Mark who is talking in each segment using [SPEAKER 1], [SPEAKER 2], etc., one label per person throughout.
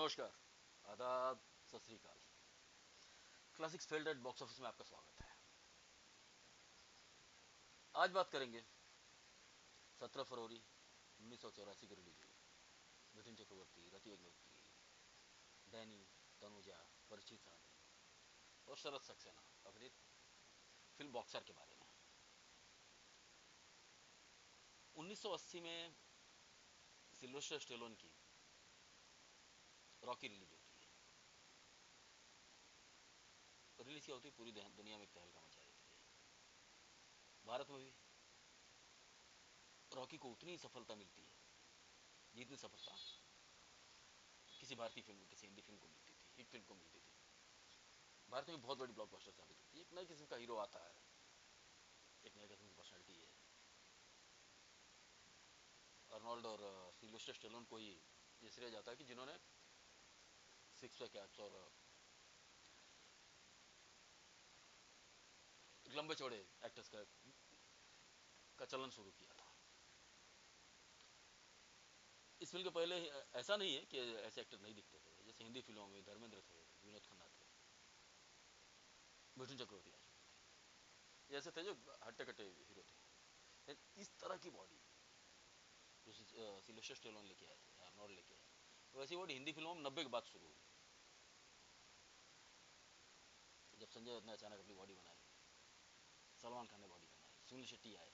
[SPEAKER 1] नमस्कार, आदाब, सत श्री अकाल। Classics failed at box office में आपका स्वागत है। आज बात करेंगे 17 फरवरी 1984 की रिलीज हुई मिथुन चक्रवर्ती, रति अग्निहोत्री, डैनी, तनुजा, परिचित सानी और शरद सक्सेना अभिनीत फिल्म बॉक्सर के बारे में। 1980 में सिल्वेस्टर स्टेलोन की रॉकी रिलीज होती है। रिलीज क्या होती है, पूरी दुनिया में एक तहलका मचा देती है। भारत में भी रॉकी को उतनी ही सफलता मिलती है जितनी सफलता किसी भारतीय फिल्म, किसी हिंदी फिल्म को मिलती थी, हिट फिल्म को मिलती थी। भारत में बहुत बड़ी ब्लॉकबस्टर साबित होती है। एक नए किस्म का हीरो आता है, एक नए किस्म की पर्सनैलिटी है। अर्नोल्ड और सिल्वेस्टर स्टेलोन को ही ये श्रेय जाता है कि जिन्होंने सिक्स पैक एब्स और लंबे चौड़े एक्टर्स का चलन शुरू किया था। इस फिल्म के पहले ऐसा नहीं है कि ऐसे एक्टर नहीं दिखते थे। जैसे हिंदी फिल्मों में धर्मेंद्र थे, विनोद खन्ना थे, मिथुन चक्रवर्ती आ चुके थे। ऐसे थे जो हट्टे कट्टे हीरो थे। इस तरह की बॉडी जो सिल्वेस्टर स्टेलोन लेके आए थे, अर्नोल्ड लेके आए, वैसी बॉडी हिंदी फिल्मों में 90 के बाद शुरू हुई। जब संजय दत्त ने अचानक अपनी बॉडी बनाई, सलमान खान ने बॉडी बनाई, सुनील शेट्टी आए,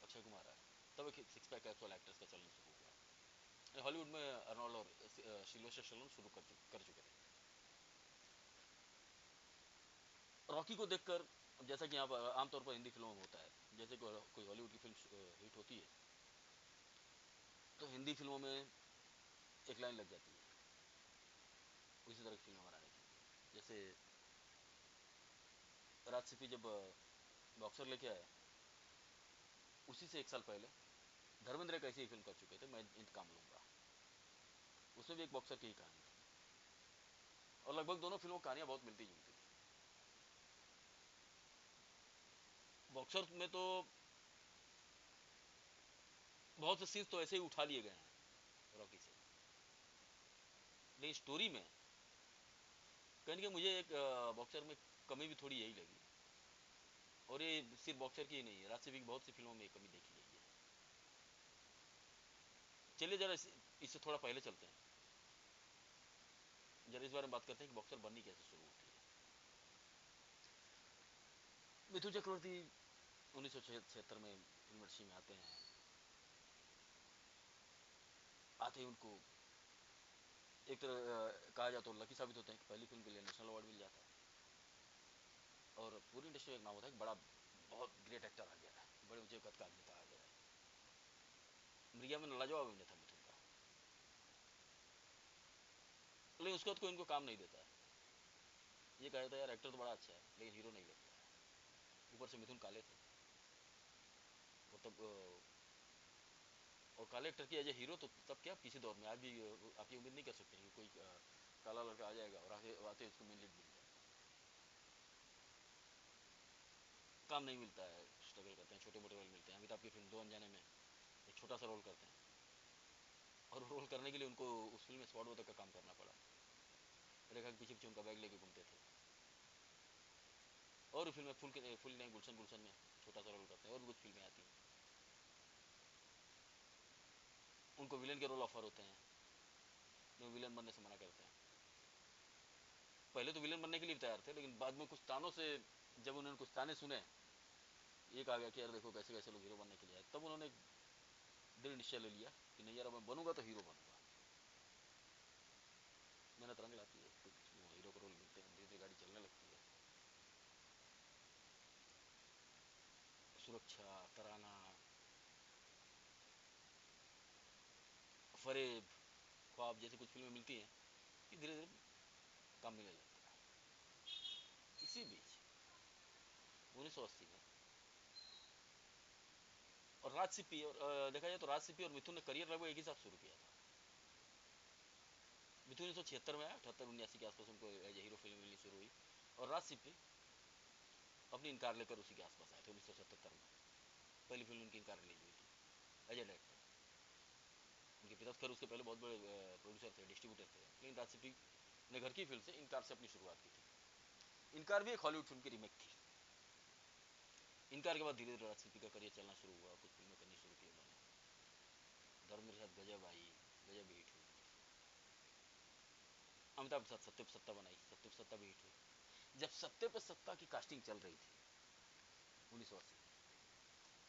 [SPEAKER 1] अक्षय कुमार आए, तब एक सिक्स पैक एब्स वाले एक्टर्स का चलन शुरू हुआ। हॉलीवुड में अर्नोल्ड और सिल्वेस्टर स्टेलोन शुरू कर चुके थे। रॉकी को देखकर, जैसा कि यहाँ पर आमतौर पर हिंदी फिल्मों में होता है, जैसे कोई हॉलीवुड की फिल्म हिट होती है तो हिंदी फिल्मों में एक लाइन लग जाती है उसी तरह की फिल्म बनाने की। जैसे राजसीपी जब बॉक्सर लेके आए, उसी से एक साल पहले धर्मेंद्र एक ऐसी फिल्म कर चुके थे, मैं इंतकाम लूंगा। उसमें भी एक बॉक्सर की ही कहानी थी और लगभग दोनों फिल्मों की कहानियां बहुत मिलती जुलती थी। बॉक्सर में तो बहुत से सीन्स तो ऐसे ही उठा लिए गए हैं रॉकी से, लेकिन स्टोरी में कहीं मुझे एक बॉक्सर में कमी भी थोड़ी यही लगी। और ये सिर्फ बॉक्सर की ही नहीं है, राजसीपी की बहुत सी फिल्मों में कमी देखी गई है। चलिए जरा इससे थोड़ा पहले चलते हैं, जरा इस बारे में बात करते हैं कि बॉक्सर बननी कैसे शुरू होती है। मिथुन चक्रवर्ती 1976 में फिल्म इंडस्ट्री में आते हैं। आते ही उनको एक तरह कहा जाए तो लकी साबित होते हैं कि पहली फिल्म के लिए नेशनल अवार्ड मिल जाता है और पूरी इंडस्ट्री में एक नाम होता है कि बड़ा बहुत ग्रेट एक्टर आ गया है, बड़े ऊंचे कद का अभिनेता आ गया है। मिर्गिया में लाजवाब अभिनेता मिथुन का, लेकिन उसके बाद कोई इनको काम नहीं देता है। ये कहा जाता है यार एक्टर तो बड़ा अच्छा है लेकिन हीरो नहीं लगता है। ऊपर से मिथुन काले थे और तब और काले एक्टर की एज ए हीरो तो तब क्या किसी दौर में आज भी आप ये उम्मीद नहीं कर सकते कि कोई काला लड़का आ जाएगा और आते उसको मेन लीड मिल जाए। काम नहीं मिलता है, स्ट्रगल करते हैं, छोटे मोटे रोल मिलते हैं। अमिताभ की फिल्म दो अनजाने में एक छोटा सा रोल करते हैं और रोल करने के लिए उनको उस फिल्म में स्पॉट वॉटर का काम करना पड़ा। रेखा के पीछे पीछे उनका बैग लेके घूमते थे। और फिल्म में फुल नहीं, गुलशन गुलशन में छोटा सा रोल करते हैं। और भी कुछ फिल्में आती हैं, उनको विलन के रोल ऑफर होते हैं, वो विलन बनने से मना करते हैं। पहले तो विलन बनने के लिए तैयार थे, लेकिन बाद में कुछ तानों से, जब उन्होंने कुछ ताने सुने, ये कहा गया कि यार देखो कैसे कैसे लोग हीरो बनने के लिए आए, तब उन्होंने दृढ़ निश्चय ले लिया कि नहीं यार मैं बनूंगा तो हीरो बनूंगा। मेहनत रंग लाती है, कुछ हीरो के रोल मिलते हैं, धीरे धीरे गाड़ी चलने लगती है। सुरक्षा, तराना, फरेब, ख्वाब जैसी कुछ फिल्में मिलती हैं कि धीरे धीरे काम मिलने लगता है। इसी बीच 1980 में और राज सीपी और देखा जाए तो राज सीपी और मिथुन ने करियर लगभग एक ही साथ शुरू किया था। मिथुन 1976 में आया, 78-79 के आसपास उनको एज हीरो फिल्म मिलनी शुरू हुई और राज सीपी अपनी इनकार लेकर उसी के आसपास आए थे 1977 में। पहली फिल्म उनकी इनकार रिलीज हुई थी एज ए डायरेक्टर। उनकी पिता खैर उसके पहले बहुत बड़े प्रोड्यूसर थे, डिस्ट्रीब्यूटर थे, लेकिन राजसिप्पी ने घर की फिल्म से इनकार से अपनी शुरुआत की थी। इनकार भी एक हॉलीवुड फिल्म की रीमेक थी। इनकार के बाद धीरे धीरे राजसिप्पी का करियर चलना शुरू हुआ, कुछ फिल्में करनी शुरू की उन्होंने। धर्मेंद्र के साथ गजब आई, गजब भी हिट हुई। अमिताभ के साथ सत्ते पे सत्ता बनाई, सत्ते पे सत्ता भी हिट हुई। जब सत्ते पे सत्ता की कास्टिंग चल रही थी 1980,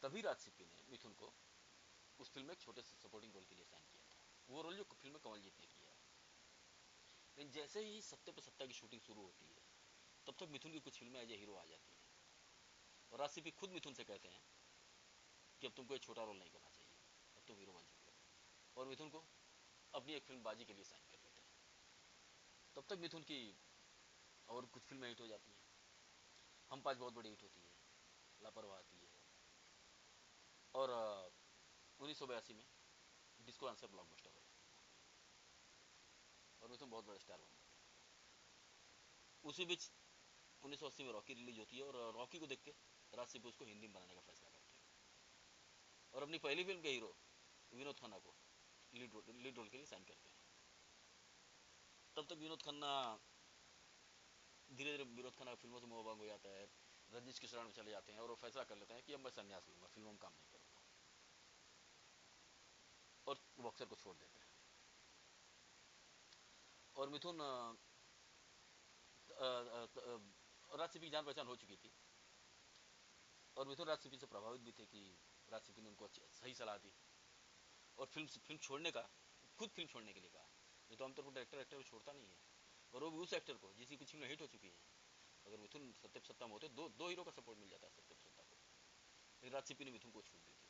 [SPEAKER 1] तभी राजसिप्पी ने मिथुन को उस फिल्म में एक छोटे से सपोर्टिंग रोल के लिए साइन किया था। वो रोल जो फिल्म में कमल जीत ने किया। लेकिन जैसे ही सत्ते पे सत्ता की शूटिंग शुरू होती है, तब तक मिथुन की कुछ फिल्में एज ए हीरो आ जाती है, और राजसिप्पी खुद मिथुन से कहते हैं कि अब तुमको एक छोटा रोल नहीं करना चाहिए, अब तुम हीरो बन चुके हो, और मिथुन को अपनी एक फिल्म बाजी के लिए साइन कर लेते हैं। तब तक मिथुन की और कुछ फिल्में हिट हो जाती हैं। हम पाँच बहुत बड़ी हिट होती है, लापरवाह आती है, और 1982 में डिस्को आंसर ब्लॉकबस्टर हो जाती है, और मिथुन बहुत बड़ा स्टार बन जाता है। उसी बीच 1980 में रॉकी रिलीज होती है, और रॉकी को देख के राजसिप्पी उसको हिंदी में बनाने का फैसला करते हैं, और अपनी पहली फिल्म के हीरो विनोद खन्ना को लीड रोल के लिए साइन करते हैं। तब तक विनोद खन्ना धीरे धीरे विनोद खन्ना फिल्मों से मोहभंग हो जाता है, रजनीश की शरण में चले जाते हैं, और वो फैसला कर लेते हैं कि अब मैं संन्यास लूंगा, फिल्मों में काम नहीं करूंगा, और बॉक्सर को छोड़ देते हैं। और मिथुन राजसिप्पी की जान पहचान हो चुकी थी, और मिथुन राजसिप्पी से प्रभावित भी थे कि राजसिप्पी ने उनको सही सलाह दी, और फिल्म छोड़ने का, खुद फिल्म छोड़ने के लिए कहा। नहीं तो आमतौर पर डायरेक्टर एक्टर को छोड़ता नहीं है, और वो भी उस एक्टर को जिसकी कुछ फिल्में हिट हो चुकी हैं। अगर मिथुन सत्ते पे सत्ता में होते, दो हीरो का सपोर्ट मिल जाता है सत्ते पे सत्ता को, लेकिन राजसिप्पी ने मिथुन को छूट दी थी,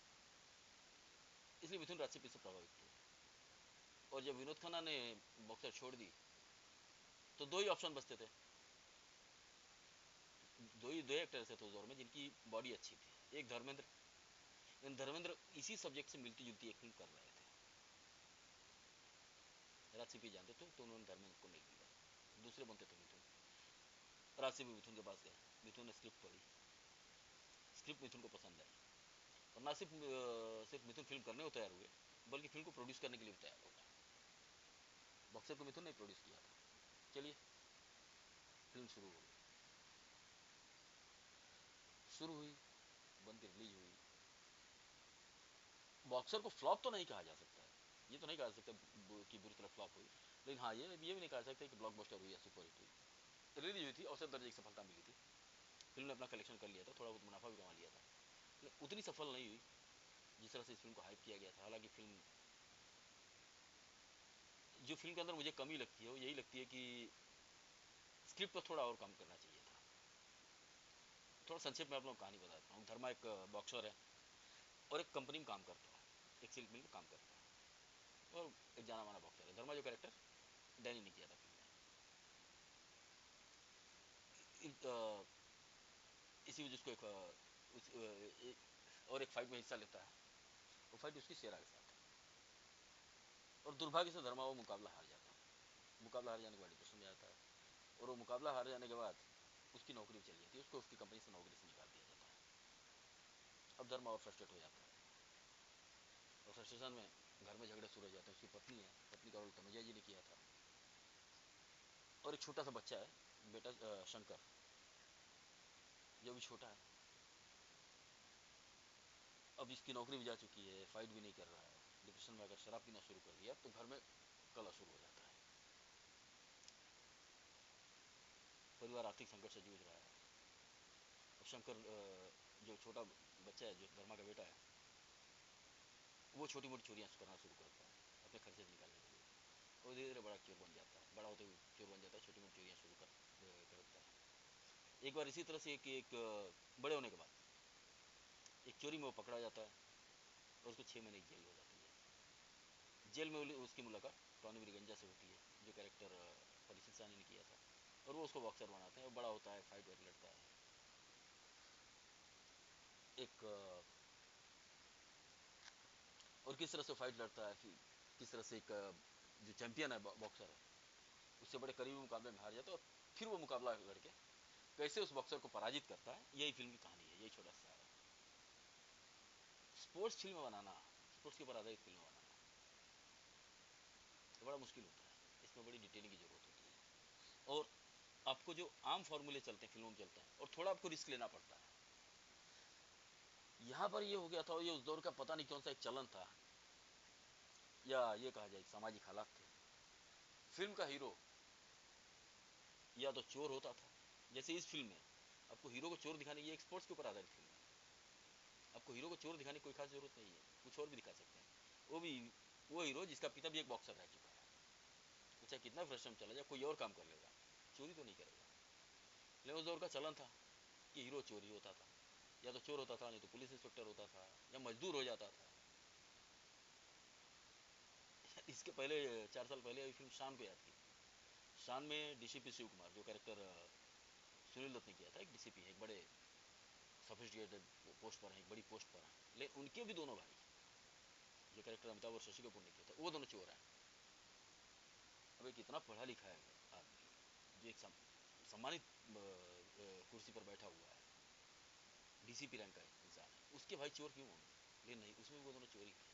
[SPEAKER 1] इसलिए मिथुन राजसिप्पी से प्रभावित थे। और जब विनोद खन्ना ने बॉक्सर छोड़ दी, तो दो ही ऑप्शन बचते थे, दो एक्टर थे तो उस दौर में जिनकी बॉडी अच्छी थी। एक धर्मेंद्र, लेकिन धर्मेंद्र इसी सब्जेक्ट से मिलती जुलती एक फिल्म कर रहे थे, राजसिप्पी जानते थे, तो उन्होंने धर्मेंद्र को नहीं लिया। दूसरे बनते थे मिथुन। राजसिप्पी मिथुन के पास गए, मिथुन ने स्क्रिप्ट पढ़ी, स्क्रिप्ट मिथुन को पसंद आई, और ना सिर्फ मिथुन फिल्म करने को तैयार हुए, बल्कि फिल्म को प्रोड्यूस करने के लिए भी तैयार हो गए। बॉक्सर को मिथुन ने प्रोड्यूस किया था। चलिए, फिल्म शुरू हुई, बन के रिलीज हुई। बॉक्सर को फ्लॉप तो नहीं कहा जा सकता है, ये तो नहीं कहा जा सकता कि बुरी तरह फ्लॉप हुई, लेकिन हाँ ये भी नहीं कहा जा सकता कि ब्लॉकबस्टर हुई या सुपर हिट हुई। रिलीज हुई थी, औसत दर्जे की सफलता मिली थी, फिल्म ने अपना कलेक्शन कर लिया था, थोड़ा बहुत मुनाफा भी कमा लिया था, लेकिन उतनी सफल नहीं हुई जिस तरह से इस फिल्म को हाइप किया गया था। हालांकि फिल्म, जो फिल्म के अंदर मुझे कमी लगती है वो यही लगती है कि स्क्रिप्ट पर थोड़ा और काम करना चाहिए था। थोड़ा संक्षेप में आप लोगों को कहानी बताता हूँ। धर्मा एक बॉक्सर है, और एक कंपनी में काम करता है, एक सिल्क मिल में काम करता है, और एक जाना माना बॉक्सर है। धर्मा जो कैरेक्टर डैनी ने किया था फिल्म में, इसी वजह से और एक फाइट में हिस्सा लेता है, वो फाइट उसकी शेरा के साथ है, और दुर्भाग्य से धर्मा वो मुकाबला हार जाता है। मुकाबला हार जाने के बाद डिप्रेशन में आता है, और वो मुकाबला हार जाने के बाद उसकी नौकरी भी चली जाती है, उसको उसकी कंपनी से नौकरी से निकाल दिया जाता है। अब धर्मा और फ्रस्ट्रेट हो जाता है, और फ्रस्ट्रेशन में घर में झगड़े शुरू हो जाते हैं। उसकी पत्नी है, पत्नी का रोल तनुजा जी ने किया था, और एक छोटा सा बच्चा है, बेटा शंकर, जो भी छोटा है। अब इसकी नौकरी भी जा चुकी है, फाइट भी नहीं कर रहा है, डिप्रेशन में अगर शराब पीना शुरू कर दिया तो घर में कलह शुरू हो जाता है। परिवार आर्थिक संकट से जूझ रहा है। अब शंकर, जो छोटा बच्चा है, जो धर्मा का बेटा है, वो छोटी मोटी चोरियाँ करना शुरू करता है अपने खर्चे निकालने के लिए, और धीरे धीरे बड़ा चोर बन जाता है, बड़ा होते हुए चोर बन जाता है, छोटी मोटी चोरियाँ करता है। एक बार इसी तरह से एक बड़े होने के बाद एक चोरी में वो पकड़ा जाता है, और उसको 6 महीने की जेल हो जाती है। जेल में उसकी मुलाकात टॉनी ब्रिगंजा से होती है, जो कैरेक्टर परीक्षित सानी ने किया था, और वो उसको बॉक्सर बनाते हैं, और बड़ा होता है, फाइट वाइट लड़ता है। एक और किस तरह से फाइट लड़ता है, फिर किस तरह से एक जो चैंपियन है बॉक्सर है, उससे बड़े करीबी मुकाबले में हार जाता है, और फिर वो मुकाबला लड़के कैसे उस बॉक्सर को पराजित करता है, यही फिल्म की कहानी है, यही छोटा सा है। स्पोर्ट्स फिल्म बनाना, स्पोर्ट्स के ऊपर आधारित फिल्म बनाना, तो बड़ा मुश्किल होता है, इसमें बड़ी डिटेलिंग की जरूरत होती है। और आपको जो आम फॉर्मूले चलते हैं फिल्मों में चलते हैं, और थोड़ा आपको रिस्क लेना पड़ता है। यहाँ पर ये हो गया था, ये उस दौर का पता नहीं कौन सा एक चलन था, या ये कहा जाए सामाजिक हालात थे। फिल्म का हीरो या तो चोर होता था, जैसे इस फिल्म में आपको हीरो को चोर दिखाने की, एक स्पोर्ट्स के ऊपर आधारित फिल्म है, आपको हीरो को चोर दिखाने की कोई खास जरूरत नहीं है, कुछ और भी दिखा सकते हैं। वो भी वो हीरो जिसका पिता भी एक बॉक्सर रह चुका है, तो चाहे कितना फ्रस्ट्रेशन चला जाए, कोई और काम कर लेगा, चोरी तो नहीं करेगा। लेकिन उस दौर का चलन था कि हीरो चोरी होता था, या तो चोर होता था, नहीं तो पुलिस इंस्पेक्टर होता था, या मजदूर हो जाता था। इसके पहले 4 साल पहले अभी फिल्म शान को याद की। शान में डीसीपी शिव कुमार, जो कैरेक्टर सुनील दत्त ने किया था, एक डीसीपी है, एक बड़े सोफिस्टिकेटेड पोस्ट पर हैं, एक बड़ी पोस्ट पर हैं, लेकिन उनके भी दोनों भाई, जो कैरेक्टर अमिताभ और शशि कपूर ने किया था, वो दोनों चोर हैं। अब एक इतना पढ़ा लिखा है आदमी, जो एक सम्मानित कुर्सी पर बैठा हुआ है, डीसीपी रैंक का इंसान है, उसके भाई चोर क्यों होंगे? लेकिन नहीं, उसमें भी वो दोनों चोरी थे।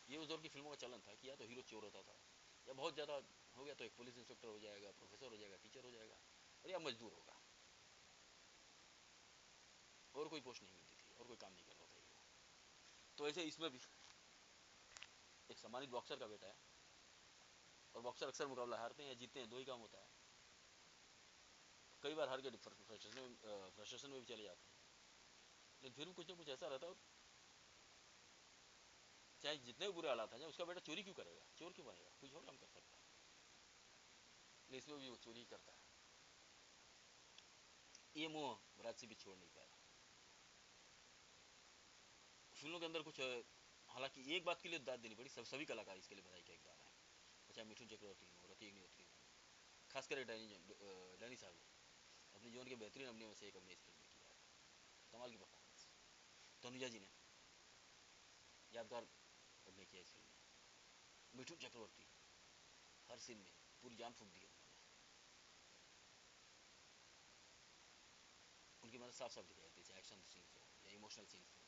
[SPEAKER 1] ये उस दौर की फिल्मों का चलन था कि या तो हीरो चोर होता था, या बहुत ज़्यादा हो गया तो एक पुलिस इंस्पेक्टर हो जाएगा, प्रोफेसर हो जाएगा, टीचर हो जाएगा, और या मजदूर होगा, और कोई पोस्ट नहीं मिलती थी, और कोई काम नहीं करता था हीरो। तो ऐसे इसमें भी एक सम्मानित बॉक्सर का बेटा है, और बॉक्सर अक्सर मुकाबला हारते हैं या जीतते हैं, दो ही काम होता है। कई बार हार के फ्रस्ट्रेशन में भी चले जाते हैं, लेकिन फिर भी कुछ ना कुछ ऐसा रहता है, चाहे जितने भी बुरे हालात हैं, उसका बेटा चोरी क्यों करेगा, चोर क्यों बनेगा, कुछ और काम कर सकता है, लेकिन इसमें भी वो चोरी करता है। ये मोह राज से भी छोड़ नहीं पाया फिल्मों के अंदर कुछ। हालांकि एक बात के लिए दाद देनी पड़ी, सभी कलाकार इसके लिए बधाई का हकदार है, चाहे मिठुन चक्रवर्ती हो, रति अग्निहोत्री हो, खासकर डैनी साहब अपने जीवन के बेहतरीन अभिनय में से एक अभिनय इस फिल्म में किया है, कमाल की परफॉर्मेंस। तनुजा जी ने यादगार अभिनय किया इस फिल्म में। मिठुन चक्रवर्ती हर सीन में पूरी जान फूंक दी उन्होंने, उनकी मतलब साफ साफ दिखाई देती है, चाहे एक्शन सीन्स हो या इमोशनल सीन्स हो,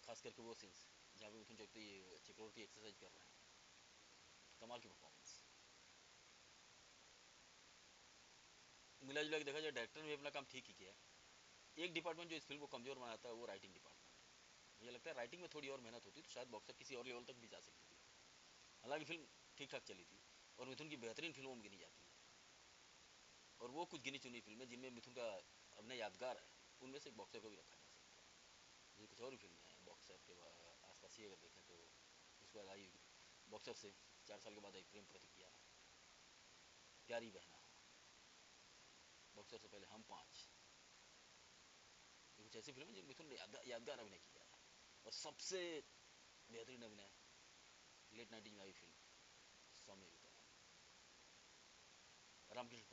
[SPEAKER 1] खास करके वो सीन्स जहाँ पे मिथुन चक्रवर्ती एक्सरसाइज कर रहे हैं, कमाल की परफॉर्मेंस। मिला जुला के देखा जाए, डायरेक्टर ने भी अपना काम ठीक ही किया है। एक डिपार्टमेंट जो इस फिल्म को कमजोर बनाता है वो राइटिंग डिपार्टमेंट है। मुझे लगता है राइटिंग में थोड़ी और मेहनत होती तो शायद बॉक्सर किसी और लेवल तक भी जा सकती थी। हालांकि फिल्म ठीक ठाक चली थी, और मिथुन की बेहतरीन फिल्मों में गिनी जाती है, और वो कुछ गिनी चुनी फिल्में जिनमें मिथुन का अभिनय यादगार है, उनमें से एक बॉक्सर को भी रखा जा सकता है। जैसे कुछ और भी फिल्में हैं बॉक्सर के आसपास ही, अगर देखें तो उसके बाद आई बॉक्सर से 4 साल के बाद आई प्रेम प्रतिक्रिया, प्यारी बहना, बॉक्सर से पहले हम पाँच, कुछ ऐसी फिल्में जो मिथुन ने यादगार अभिनय किया है। और सबसे बेहतरीन अभिनय लेट 90s में आई फिल्म सौम्य रामकृष्ण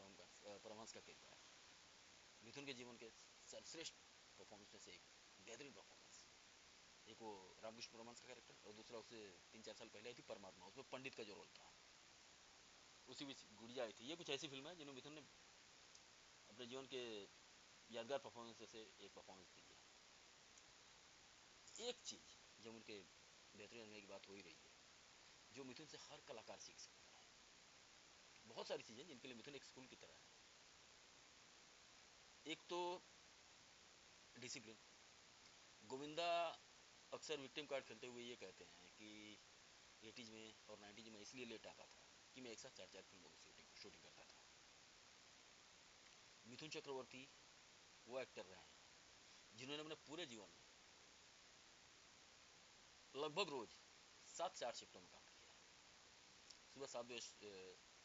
[SPEAKER 1] परमहंस का किरदार, मिथुन के जीवन के सर्वश्रेष्ठ परफॉर्मेंस में से एक बेहतरीन परफॉर्मेंस। एक वो रामकृष्ण परमहंस का कैरेक्टर, और दूसरा उससे 3-4 साल पहले आई थी परमात्मा, उसमें पंडित का जो रोल था, उसी बीच गुड़िया आई थी। ये कुछ ऐसी फिल्म है जिन्होंने मिथुन ने अपने जीवन के यादगार परफॉर्मेंस से एक परफॉर्मेंस दी है। एक चीज़ जब उनके बेहतरीन अभिनय की बात हो ही रही है, जो मिथुन से हर कलाकार सीख सकता है, बहुत सारी चीज़ें जिनके लिए मिथुन एक स्कूल की तरह है। एक तो डिसिप्लिन। गोविंदा अक्सर विक्टिम कार्ड खेलते हुए ये कहते हैं कि 80s में और 90s में इसलिए लेट आता था कि मैं एक साथ 4-4 फिल्मों की शूटिंग करता था। मिथुन चक्रवर्ती वो एक्टर रहे हैं जिन्होंने अपने पूरे जीवन में लगभग रोज 7 से 8 शिफ्टों में काम किया है। सुबह 7 बजे से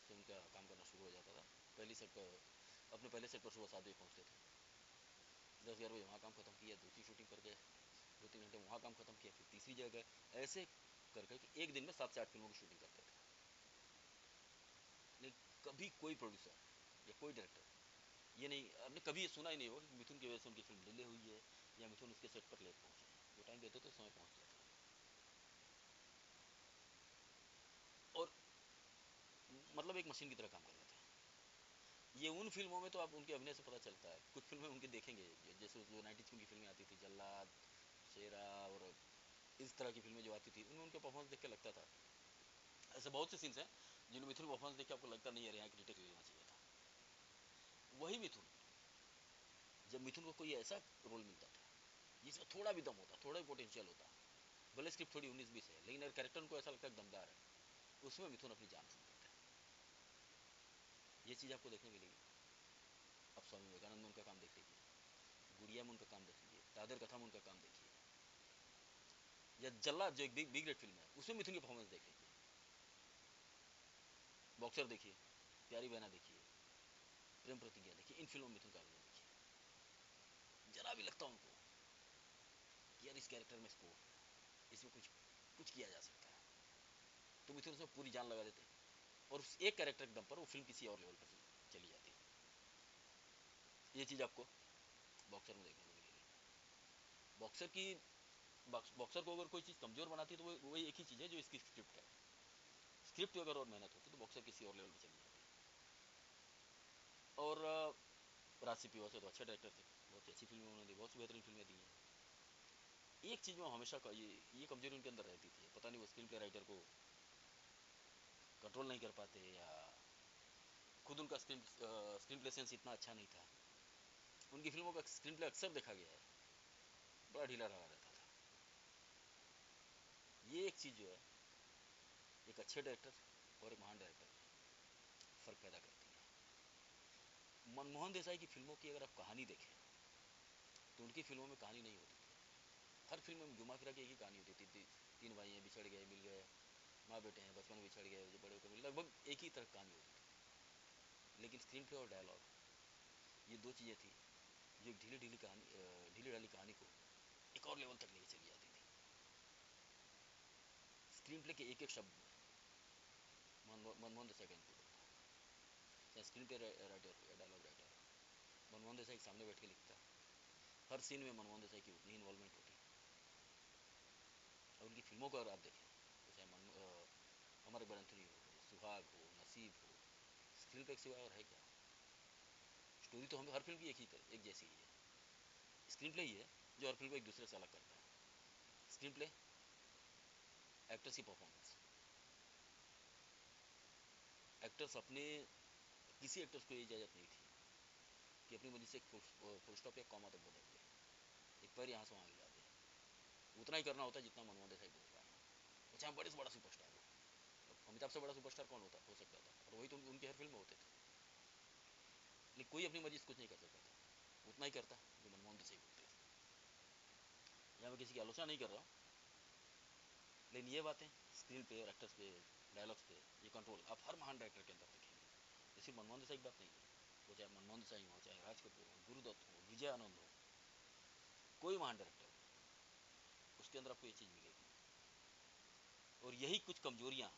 [SPEAKER 1] उनका काम करना शुरू हो जाता था, पहली सेट पर, अपने पहले सेट पर सुबह 7 बजे पहुँचते थे, 10-11 बजे वहाँ काम खत्म किया, दूसरी शूटिंग करके 2-3 घंटे वहाँ काम खत्म किया, फिर तीसरी जगह, ऐसे करके कि एक दिन में 7 से 8 फिल्मों की शूटिंग करते थे। लेकिन कभी कोई प्रोड्यूसर या कोई डायरेक्टर ये नहीं, आपने कभी ये सुना ही नहीं होगा कि मिथुन की वजह से उनकी फिल्म डिले हुई है, या मिथुन उसके सेट पर लेट पहुँचे। जो टाइम देते थे समय पहुँच जाते थे। और मतलब एक मशीन की तरह काम करते थे। ये उन फिल्मों में तो आप उनके अभिनय से पता चलता है, कुछ फिल्में उनके देखेंगे जैसे जो 90s की उनकी फिल्में आती थी, जल्लाद, शेरा और इस तरह की फिल्में जो आती थी, उनमें उनका परफॉर्मेंस देख के लगता था ऐसे बहुत से सीन्स हैं जिनमें मिथुन परफॉर्मेंस देख के आपको लगता नहीं है यहाँ क्रिटिक ले लेना चाहिए था। वही मिथुन, जब मिथुन को कोई ऐसा रोल मिलता था जिसमें थोड़ा भी दम होता, थोड़ा भी पोटेंशियल होता, भले स्क्रिप्ट थोड़ी 19-20 है लेकिन अगर कैरेक्टर को ऐसा लगता है दमदार है, उसमें मिथुन अपनी जान फूंक देते हैं। ये चीज़ आपको देखने मिलेगी। अब स्वामी विवेकानंद में उनका काम देख लीजिए, गुड़िया में उनका काम देख लीजिए, दादर कथा में उनका काम देखिए, या जल्लाद जो एक बिग रेड फिल्म है उसमें मिथुन की परफॉर्मेंस देख लीजिए, बॉक्सर देखिए, प्यारी बहना देखिए, प्रेम प्रतिज्ञा देखिए, इन फिल्मों में मिथुन का अभिनय देखिए, जरा भी लगता उनको कि यार इस कैरेक्टर में स्कोप है, इसमें कुछ कुछ किया जा सकता है, तो मिथुन उसमें पूरी जान लगा देते और उस एक कैरेक्टर के दम पर वो फिल्म किसी और लेवल पर चली जाती। ये चीज़ आपको बॉक्सर में देखने को मिलेगी। बॉक्सर की बॉक्सर को अगर कोई चीज़ कमज़ोर बनाती है तो वही एक ही चीज़ है जो इसकी स्क्रिप्ट है। स्क्रिप्ट अगर और मेहनत होती तो बॉक्सर किसी और लेवल पर चली जाती। और राज पी वैसे तो अच्छे डायरेक्टर थे, बहुत अच्छी फिल्में उन्होंने दी, बहुत सी बेहतरीन फिल्में दी हैं। एक चीज़ में हमेशा ये कमजोरी उनके अंदर रहती थी, पता नहीं वो स्क्रीन प्ले राइटर को कंट्रोल नहीं कर पाते या खुद उनका स्क्रीन प्ले सेंस इतना अच्छा नहीं था। उनकी फिल्मों का स्क्रीन प्ले अक्सर देखा गया है बड़ा ढीला ढाला रहता था। ये एक चीज़ जो है एक अच्छे डायरेक्टर और एक महान डायरेक्टर फ़र्क पैदा करती है। मनमोहन देसाई की फिल्मों की अगर आप कहानी देखें तो उनकी फिल्मों में कहानी नहीं होती थी। हर फिल्म में घुमा फिरा के एक ही कहानी होती थी, तीन भाई हैं, बिछड़ गए, मिल गए, माँ बेटे हैं, बचपन में बिछड़ गए, जो बड़े होकर मिले, लगभग एक ही तरह कहानी होती थी। लेकिन स्क्रीन प्ले और डायलॉग ये दो चीज़ें थी जो एक ढीली ढाली कहानी को एक और लेवल तक लेके चली जाती थी। स्क्रीन प्ले के एक एक शब्द में मनमोहन देसाई का इनपुट होता है, चाहे स्क्रीन प्ले राइटर हो या डायलॉग राइटर हो, मनमोहन देसाई सामने बैठ के लिखता है। हर सीन में मनमोहन देसाई की उतनी इन्वॉल्वमेंट होती है। और उनकी फिल्मों को अगर आप देखें तो चाहे अमर अकबर एंथनी हो, सुहाग हो, नसीब हो, स्क्रीन प्ले के सिवा और है क्या? स्टोरी तो हमें हर फिल्म की एक जैसी ही है, स्क्रीन प्ले ही है जो हर फिल्म को एक दूसरे से अलग करता है। स्क्रीन प्ले, एक्टर्स की परफॉर्मेंस, एक्टर्स अपने किसी एक्टर्स को ये इजाज़त नहीं थी कि अपनी मर्जी से एक फुल स्टॉप या कॉमा तक बदल दे, एक पैर यहाँ से वहाँ हिला दे। उतना ही करना होता है जितना मनमोहन देसाई बोल रहा है, वो चाहे बड़े से बड़ा सुपरस्टार हो। अमिताभ से बड़ा सुपरस्टार कौन हो सकता था, और वही तो उनके हर फिल्म में होते थे। लेकिन कोई अपनी मर्जी से कुछ नहीं कर सकता था, उतना ही करता जो मनमोहन देसाई बोलते थे। यहाँ मैं किसी की आलोचना नहीं कर रहा हूँ, लेकिन ये बातें स्क्रीन पे और एक्टर्स पे, डायलॉग्स पे ये कंट्रोल आप हर महान डायरेक्टर के अंदर देखेंगे। ये सिर्फ मनमोहन देसाई की बात नहीं है, वो चाहे मनमोहन देसाई हो, चाहे राज कपूर हो, गुरुदत्त हो, विजय आनंद हो, कोई महान डायरेक्टर हो, उसके अंदर आपको ये चीज़ मिलेगी। और यही कुछ कमजोरियाँ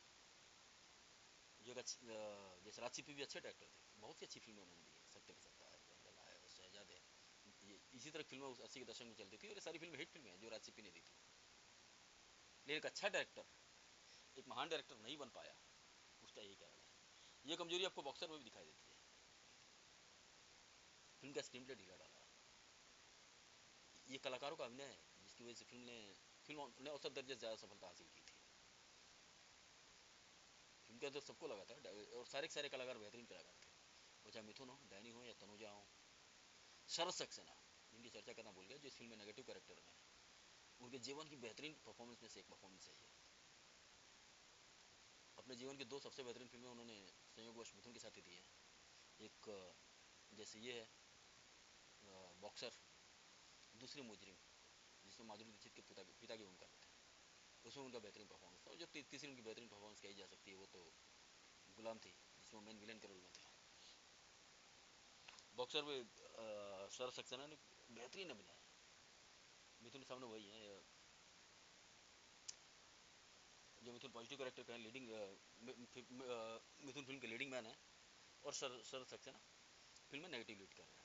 [SPEAKER 1] जो जैसे राज भी अच्छे डायरेक्टर थे, बहुत सी अच्छी फिल्में उन्होंने दी है, सत्ते पे सत्ता है, दंगल है, शहजाद है, ये इसी तरह फिल्में 80 के दशक में चलती थी और ये सारी फिल्में हिट फिल्में हैं जो राज ने दी थी। लेकिन एक अच्छा डायरेक्टर, एक महान डायरेक्टर नहीं बन पाया, उसका यही कारण है। ये कमजोरी आपको बॉक्सर में भी दिखाई देती है, फिल्म का स्क्रीन प्ले ढीला डाला। ये कलाकारों का अभिनय है जिसकी वजह से फिल्म ने औसत दर्जे से ज़्यादा सफलता हासिल की थी। फिल्म के अंदर सबको लगा था, और सारे के सारे कलाकार बेहतरीन कलाकार थे, वो चाहे मिथुन हो, डैनी हो या तनुजा हो, शरद सक्सेना जिनकी चर्चा करना भूल गया, जो इस फिल्म में नेगेटिव कैरेक्टर में है। उनके जीवन की बेहतरीन परफॉर्मेंस में से एक परफॉर्मेंस है ये। अपने जीवन की दो सबसे बेहतरीन फिल्में उन्होंने संयोगवश मिथुन के साथ ही दी हैं। एक जैसे ये है बॉक्सर, दूसरी मुजरिम जिसमें माधुरी दीक्षित के पिता की भूमिका में थे, उसमें उनका बेहतरीन परफॉर्मेंस था। और जो तीसरी उनकी बेहतरीन परफॉर्मेंस कही जा सकती है वो तो गुलाम थी, जिसमें मेन विलेन के रोल में थे। बॉक्सर में शरद सक्सेना ने बेहतरीन अभिनय है। मिथुन के सामने वही है जो मिथुन पॉजिटिव कैरेक्टर का है, लीडिंग मिथुन फिल्म के लीडिंग मैन है, और शरद सक्सेना फिल्म में नेगेटिव लीड कर रहे हैं।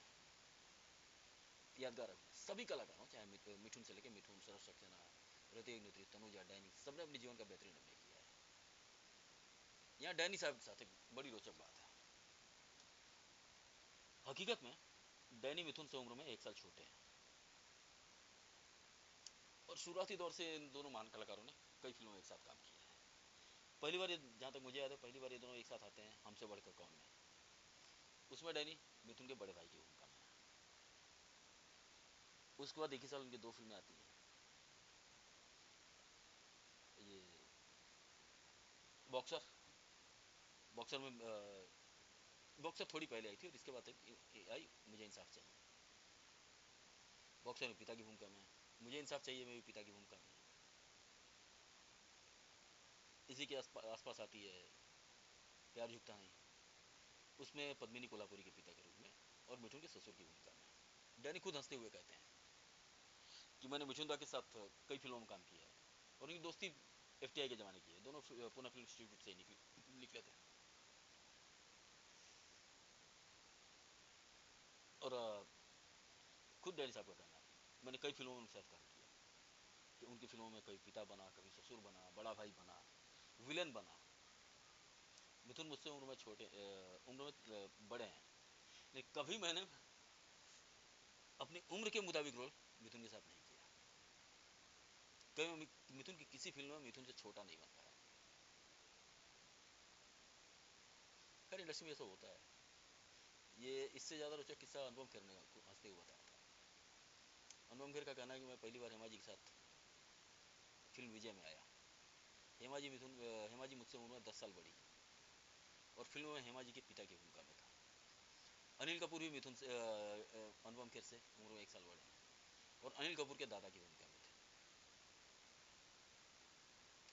[SPEAKER 1] यादगार अभिनय सभी कलाकारों, चाहे मिथुन से लेकर मिथुन, शरद सक्सेना, ऋतिक नेत्री, तनुजा, डैनी, सबने अपने जीवन का बेहतरीन अभिनय किया है। यहाँ डैनी साहब के साथ एक बड़ी रोचक बात है। हकीकत में डैनी मिथुन से उम्र में 1 साल छोटे हैं, और शुरुआती दौर से इन दोनों महान कलाकारों ने कई फिल्मों में एक साथ काम किया है। पहली बार जहाँ तक मुझे याद है, पहली बार ये दोनों एक साथ आते हैं हमसे बढ़कर कौन में। उसमें डैनी मिथुन के बड़े भाई की भूमिका में। उसके बाद एक ही साल उनकी 2 फिल्में आती हैं। ये बॉक्सर, बॉक्सर में बॉक्सर थोड़ी पहले आई थी, और इसके बाद आई मुझे इंसाफ चाहिए। बॉक्सर में पिता की भूमिका में, मुझे इंसाफ चाहिए में भी पिता की भूमिका में। इसी के आसपास आती है प्यार झुकता नहीं, उसमें पद्मिनी कोल्हापुरी के पिता के रूप में और मिठुन के ससुर की भूमिका में। डैनी खुद हंसते हुए कहते हैं कि मैंने मिठुन दा के साथ कई फिल्मों में काम किया है, और उनकी दोस्ती एफटीआई के ज़माने की है। दोनों पुणे फिल्म इंस्टीट्यूट से निकले थे। और खुद डैनी साहब का कहना है, मैंने कई फिल्मों में उनके साथ काम किया, कि उनकी फिल्मों में कभी पिता बना, कभी ससुर बना, बड़ा भाई बना, विलेन बना। मिथुन मुझसे उम्र में छोटे, उम्र में बड़े हैं, लेकिन कभी मैंने अपनी उम्र के मुताबिक रोल मिथुन के साथ नहीं किया। कभी मिथुन की किसी फिल्म में मिथुन से छोटा नहीं बन पाया। खैर इंडस्ट्री में ऐसा होता है। ये इससे ज़्यादा रोचक किस्सा अनुपम खेर ने हंसते हुए बताया था। अनुपम खेर का कहना है कि मैं पहली बार हेमा जी के साथ फिल्म विजय में आया। हेमा जी मुझसे उम्र में 10 साल बड़ी, और फिल्म में हेमा जी के पिता की भूमिका में था। अनिल कपूर भी मिथुन से अनुपम खेर से उम्र में 1 साल बड़े, और अनिल कपूर के दादा की भूमिका में थे।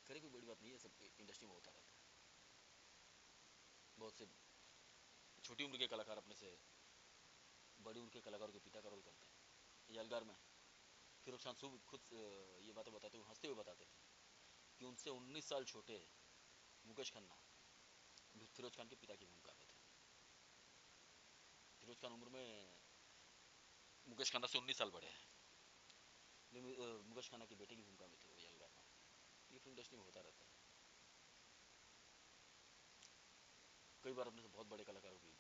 [SPEAKER 1] खैर कोई बड़ी बात नहीं है, सब इंडस्ट्री में होता रहता है। बहुत से छोटी उम्र के कलाकार अपने से बड़ी उम्र के कलाकारों के पिता का रोल करते हैं। यलगार में फिरोज खान खुद ये बातें बताते हुए हंसते हुए बताते थे कि उनसे 19 साल छोटे मुकेश खन्ना फिरोज खान के पिता की भूमिका में थे। फिरोज खान उम्र में मुकेश खन्ना से 19 साल बड़े हैं, लेकिन मुकेश खन्ना की बेटे की भूमिका में थे वो यलगार में। ये फिल्म इंडस्ट्री में होता रहता है। कई बार अपने से बहुत बड़े कलाकारों की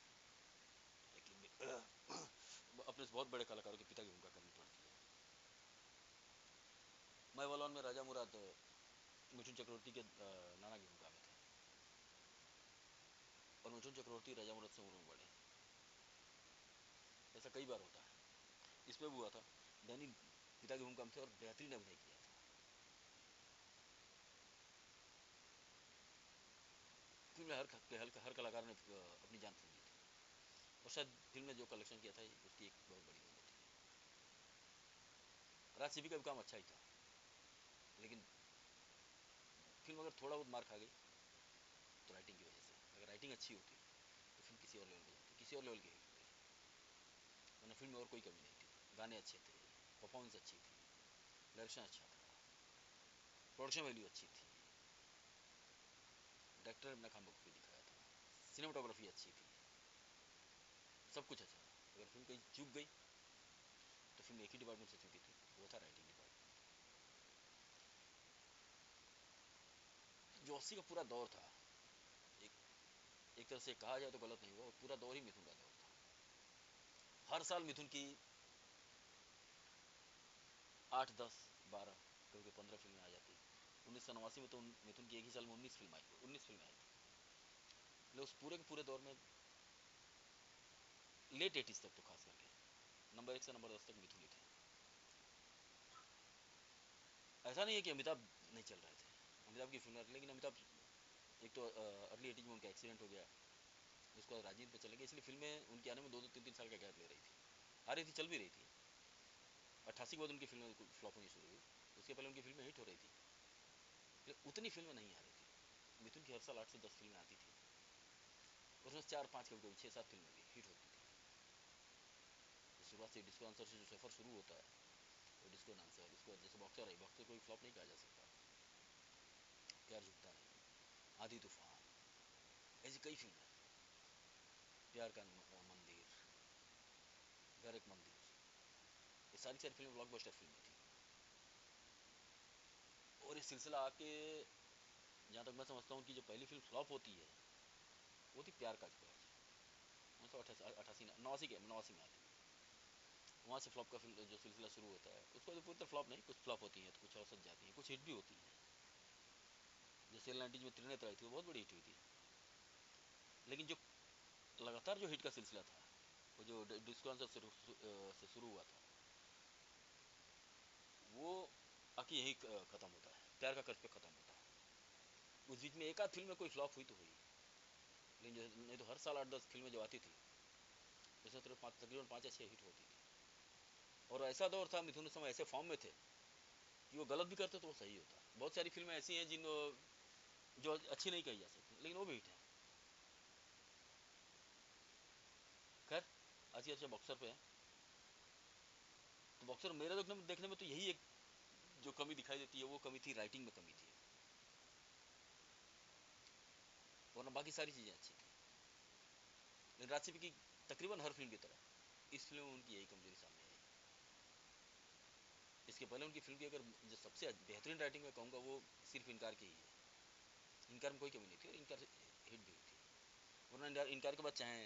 [SPEAKER 1] अपने से बहुत बड़े कलाकारों के पिता की भूमिका करनी पड़ती है। मैं वालॉन में राजा मुराद मिठुन चक्रवर्ती के नाना की भूमिका में थे, और मिठुन चक्रवर्ती राजा मुराद से उम्र में बड़े। ऐसा कई बार होता है। इसमें भी हुआ था, डैनी पिता की भूमिका में थे और बेहतरीन अभिनय किया था। फिल्म में हर कलाकार ने अपनी जान फूंकी थी, और शायद फिल्म ने जो कलेक्शन किया था उसकी एक बहुत बड़ी वजह थी। राज सीपी का भी काम अच्छा ही था, लेकिन फिल्म अगर थोड़ा बहुत मार खा गई तो राइटिंग की वजह से। अगर राइटिंग अच्छी होती तो फिल्म किसी और लेवल पर जाती, किसी और लेवल की हिट होती। वरना फिल्म में और कोई कमी नहीं थी। गाने अच्छे थे, परफॉर्मेंस अच्छी थी, डायरेक्शन अच्छा था, प्रोडक्शन वैल्यू अच्छी थी, डायरेक्टर ने अपना काम बखूबी दिखाया था, सिनेमाटोग्राफी अच्छी थी, सब कुछ अच्छा था। अगर फिल्म कहीं चूक गई तो फिल्म एक ही डिपार्टमेंट से चूकी थी, वो था राइटिंग डिपार्टमेंट। जो 80 का पूरा दौर था, एक एक तरह से कहा जाए तो गलत नहीं हुआ, और पूरा दौर ही मिथुन का दौर था। हर साल मिथुन की 8, 10, 12, कभी 15 फिल्में आ जाती। 1989 में तो मिथुन की एक ही साल में 19 फिल्में आई थी। लेकिन उस पूरे के पूरे दौर में लेट 80s तक तो खास करके नंबर 1 से नंबर 10 तक मिथुन ही थे। ऐसा नहीं है कि अमिताभ नहीं चल रहे थे, अमिताभ की फिल्म, लेकिन अमिताभ एक तो अर्ली 80s में उनका एक्सीडेंट हो गया, उसके बाद राजनीति पे चले गए, इसलिए फिल्में उनके आने में 2-2, 3-3 साल का गैप ले रही थी। आ रही थी, चल भी रही थी। 88 के बाद उनकी फिल्में फ्लॉप होनी शुरू हुई, उसके पहले उनकी फिल्में हिट हो रही थी, लेकिन उतनी फिल्में नहीं आ रही थी। मिथुन की हर साल 8 से 10 फिल्में आती थी, उसमें 4-5, कभी कभी 6-7 फिल्में भी हिट होती थी। शुरुआत से डिस्को डांसर से जो सफ़र शुरू होता है, वो डिस्को डांसर, उसके बाद जैसे बॉक्सर है, बॉक्सर कोई फ्लॉप नहीं कहा जा सकता, प्यार झुकता नहीं, आधी तूफान, ऐसी कई फिल्में, प्यार का मंदिर, घर एक मंदिर, ये सारी फिल्में ब्लॉकबस्टर फिल्में थी। और ये सिलसिला आके, जहाँ तक मैं समझता हूँ, कि जो पहली फिल्म फ्लॉप होती है वो थी प्यार का कर्ज। 1988 में आती है। वहाँ से फ्लॉप का जो सिलसिला शुरू होता है, उसको तो पूरी तरह फ्लॉप नहीं, कुछ फ्लॉप होती हैं तो कुछ और सज जाती हैं, कुछ हिट भी होती हैं। जैसे सेल 90s में त्रिनेत्र आई थी, वो बहुत बड़ी हिट हुई थी। लेकिन जो लगातार जो हिट का सिलसिला था, वो जो डिस्को से शुरू हुआ था, वो आके यही खत्म होता है, प्यार का कर्ज पे खत्म होता है। उस बीच में एक आध फिल्म में कोई फ्लॉप हुई तो हुई, लेकिन नहीं तो हर साल 8-10 फिल्में जो आती थी, उसमें तकरीबन 5 अच्छी हिट होती थी। और ऐसा दौर था, मिथुन उस समय ऐसे फॉर्म में थे कि वो गलत भी करते तो वो सही होता। बहुत सारी फिल्में ऐसी हैं जिन जो अच्छी नहीं कही जा सकती, लेकिन वो भी हिट है। खैर, आज की अच्छा बॉक्सर पे है, तो बॉक्सर मेरे देखने में तो यही एक जो कमी दिखाई देती है, वो कमी थी राइटिंग में कमी थी, वरना बाकी सारी चीज़ें अच्छी थी। लेकिन राजसीपी की तकरीबन हर फिल्म की तरह इस फिल्म में उनकी यही कमजोरी सामने आई। इसके पहले उनकी फिल्म की अगर जो सबसे बेहतरीन राइटिंग में कहूँगा, वो सिर्फ इनकार की ही है। इनकार में कोई कमी नहीं थी और इनकार हिट भी हुई थी, वरना इनकार के बाद चाहे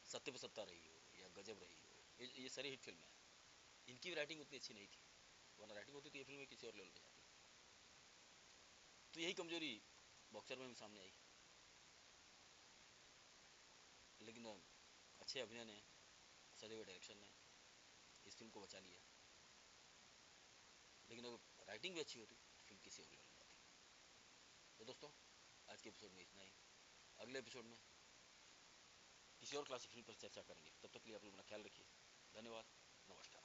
[SPEAKER 1] सत्ते पे सत्ता रही हो या गजब रही हो, ये सारी हिट फिल्में हैं। इनकी राइटिंग उतनी अच्छी नहीं थी, वरना राइटिंग होती तो ये फिल्में किसी और लेवल पे जाती। तो यही कमजोरी बॉक्सर में भी सामने आई। लेकिन अच्छे अभिनय ने, सजे हुए डायरेक्शन ने इस फिल्म को बचा लिया। लेकिन अगर राइटिंग भी अच्छी होती तो फिल्म किसी और लेवल जाती। तो दोस्तों, आज के एपिसोड में इतना ही। अगले एपिसोड में किसी और क्लासिक फिल्म पर चर्चा करेंगे। तब तक के लिए आप लोग अपना ख्याल रखिए। धन्यवाद। नमस्कार।